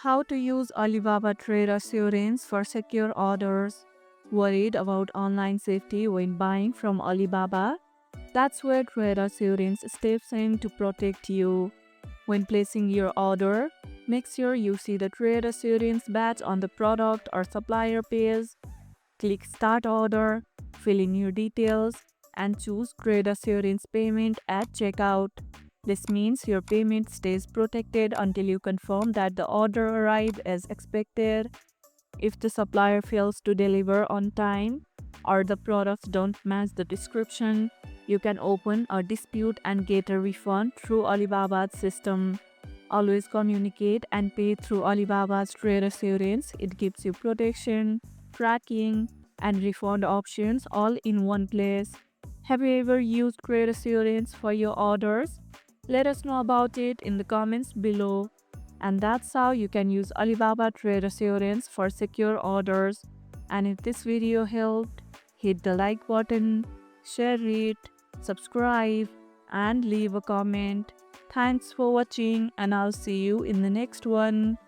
How to use Alibaba Trade Assurance for secure orders. Worried about online safety when buying from Alibaba? That's where Trade Assurance steps in to protect you. When placing your order, make sure you see the Trade Assurance badge on the product or supplier page. Click Start Order, fill in your details, and choose Trade Assurance Payment at checkout. This means your payment stays protected until you confirm that the order arrived as expected. If the supplier fails to deliver on time or the products don't match the description, you can open a dispute and get a refund through Alibaba's system. Always communicate and pay through Alibaba's Trade Assurance. It gives you protection, tracking, and refund options all in one place. Have you ever used Trade Assurance for your orders? Let us know about it in the comments below. And that's how you can use Alibaba Trade Assurance for secure orders. And if this video helped, hit the like button, share it, subscribe, and leave a comment. Thanks for watching, and I'll see you in the next one.